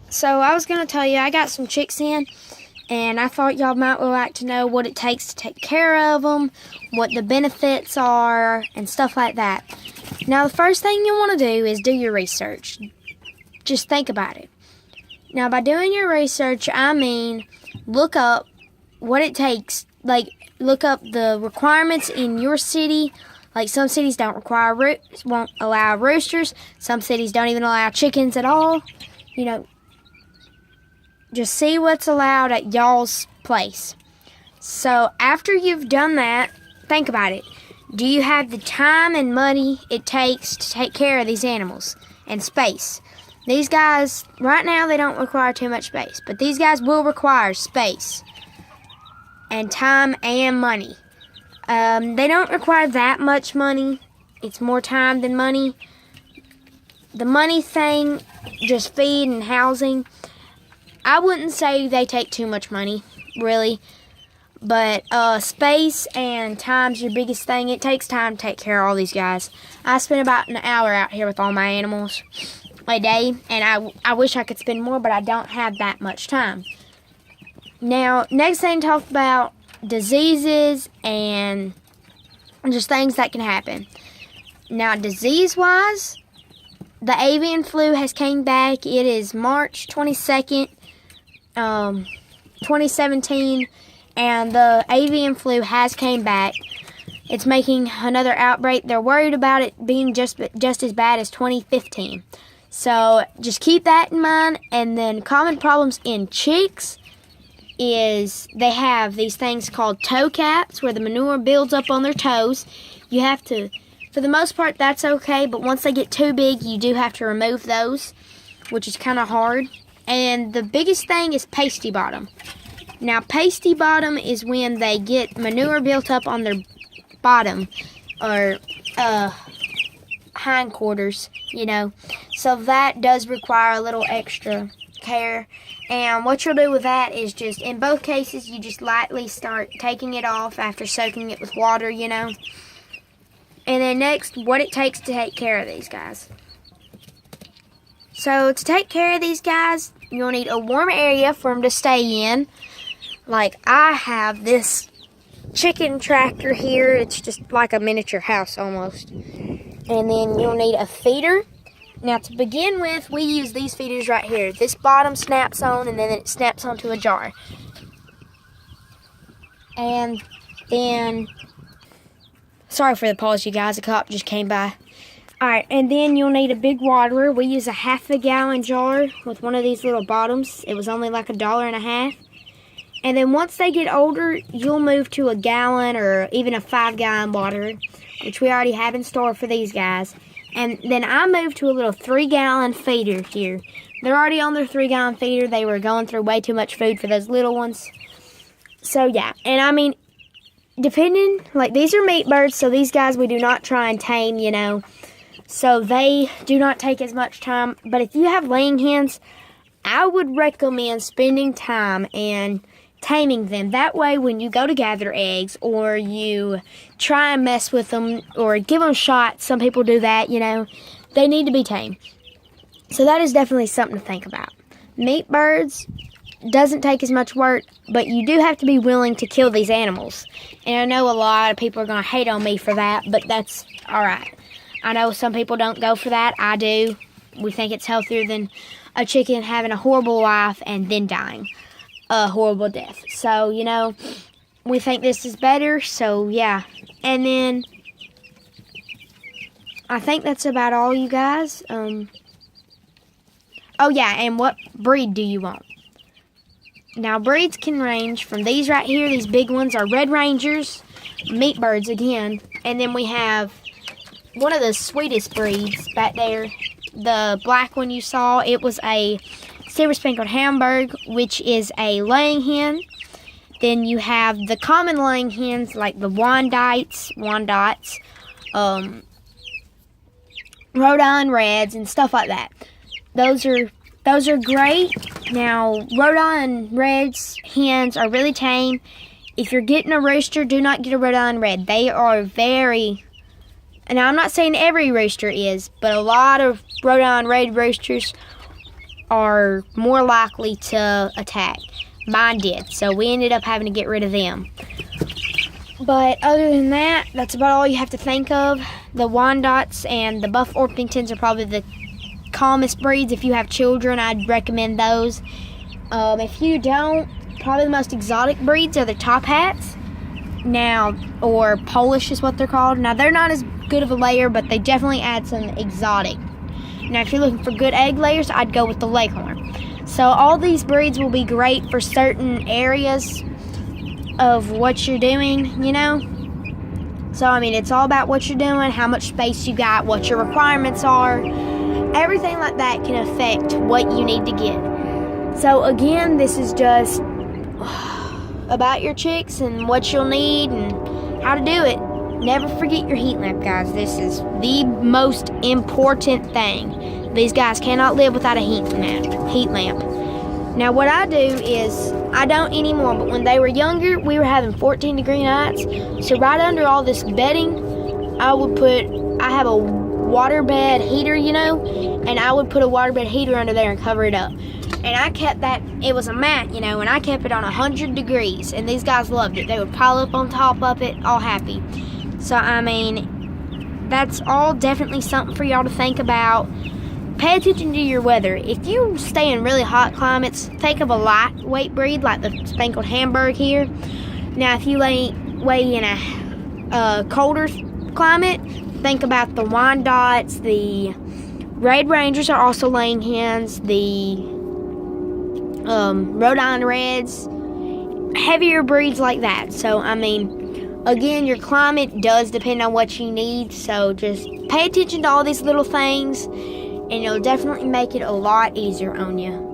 So I was going to tell you, I got some chicks in, and I thought y'all might like to know what it takes to take care of them, what the benefits are, and stuff like that. Now, the first thing you want to do is do your research. Just think about it. Now, by doing your research, I mean look up what it takes, like look up the requirements in your city. Like some cities won't allow roosters. Some cities don't even allow chickens at all. You know, just see what's allowed at y'all's place. So after you've done that, think about it. Do you have the time and money it takes to take care of these animals and space? These guys, right now, they don't require too much space, but these guys will require space and time and money. They don't require that much money. It's more time than money. The money thing, just feed and housing, I wouldn't say they take too much money, really. But space and time's your biggest thing. It takes time to take care of all these guys. I spend about an hour out here with all my animals a day, and I wish I could spend more, but I don't have that much time. Now, next thing to talk about diseases and just things that can happen. Now, disease-wise, the avian flu has came back. It is March 22nd, 2017, and the avian flu has came back. It's making another outbreak. They're worried about it being just as bad as 2015. So just keep that in mind. And then common problems in chicks is they have these things called toe caps where the manure builds up on their toes. You have to, for the most part, that's okay, but once they get too big, you do have to remove those, which is kind of hard. And the biggest thing is pasty bottom. Now, pasty bottom is when they get manure built up on their bottom or hindquarters, you know. So that does require a little extra care. And what you'll do with that is just, in both cases, you just lightly start taking it off after soaking it with water, you know. And then next, what it takes to take care of these guys. So to take care of these guys, you'll need a warm area for them to stay in. Like I have this chicken tractor here. It's just like a miniature house almost. And then you'll need a feeder. Now to begin with, we use these feeders right here. This bottom snaps on and then it snaps onto a jar. And then, sorry for the pause you guys, a cop just came by. Alright, and then you'll need a big waterer. We use a half-a-gallon jar with one of these little bottoms. It was only like $1.50. And then once they get older, you'll move to a gallon or even a 5-gallon waterer, which we already have in store for these guys. And then I moved to a little 3-gallon feeder here. They're already on their 3-gallon feeder. They were going through way too much food for those little ones. So yeah, and I mean, depending, like these are meat birds, so these guys we do not try and tame, you know. So they do not take as much time. But if you have laying hens, I would recommend spending time and taming them. That way when you go to gather eggs or you try and mess with them or give them shots, some people do that, you know, they need to be tamed. So that is definitely something to think about. Meat birds doesn't take as much work, but you do have to be willing to kill these animals. And I know a lot of people are going to hate on me for that, but that's alright. I know some people don't go for that. I do. We think it's healthier than a chicken having a horrible life and then dying a horrible death. So, you know, we think this is better, so yeah. And then I think that's about all, you guys. Oh yeah, and what breed do you want? Now, breeds can range from these right here. These big ones are Red Rangers, meat birds again. And then we have one of the sweetest breeds back there. The black one you saw, it was a Silver Speckled Hamburg, which is a laying hen. Then you have the common laying hens like the Wyandottes, Rhode Island Reds, and stuff like that. Those are great. Now, Rhode Island Reds hens are really tame. If you're getting a rooster, do not get a Rhode Island Red. They are very, and I'm not saying every rooster is, but a lot of Rhode Island Red roosters are more likely to attack. Mine did, so we ended up having to get rid of them. But other than that, that's about all you have to think of. The Wyandottes and the Buff Orpingtons are probably the calmest breeds. If you have children, I'd recommend those. If you don't, probably the most exotic breeds are the Top Hats. Now, or Polish is what they're called. Now, they're not as good of a layer, but they definitely add some exotic. Now, if you're looking for good egg layers, I'd go with the Leghorn. So all these breeds will be great for certain areas of what you're doing, you know. So, I mean, it's all about what you're doing, how much space you got, what your requirements are. Everything like that can affect what you need to get. So, again, this is just about your chicks and what you'll need and how to do it. Never forget your heat lamp, guys. This is the most important thing. These guys cannot live without a heat lamp. Now, what I do is, I don't anymore, but when they were younger, we were having 14-degree nights. So right under all this bedding, I have a waterbed heater, you know, and I would put a waterbed heater under there and cover it up. And I kept that, it was a mat, you know, and I kept it on 100 degrees, and these guys loved it. They would pile up on top of it, all happy. So, I mean, that's all definitely something for y'all to think about. Pay attention to your weather. If you stay in really hot climates, think of a lightweight breed like the Spangled Hamburg here. Now, if you lay in a colder climate, think about the Wyandottes. The Red Rangers are also laying hens. The Rhode Island Reds, heavier breeds like that. So, I mean, again, your climate does depend on what you need. So, just pay attention to all these little things, and it'll definitely make it a lot easier on you.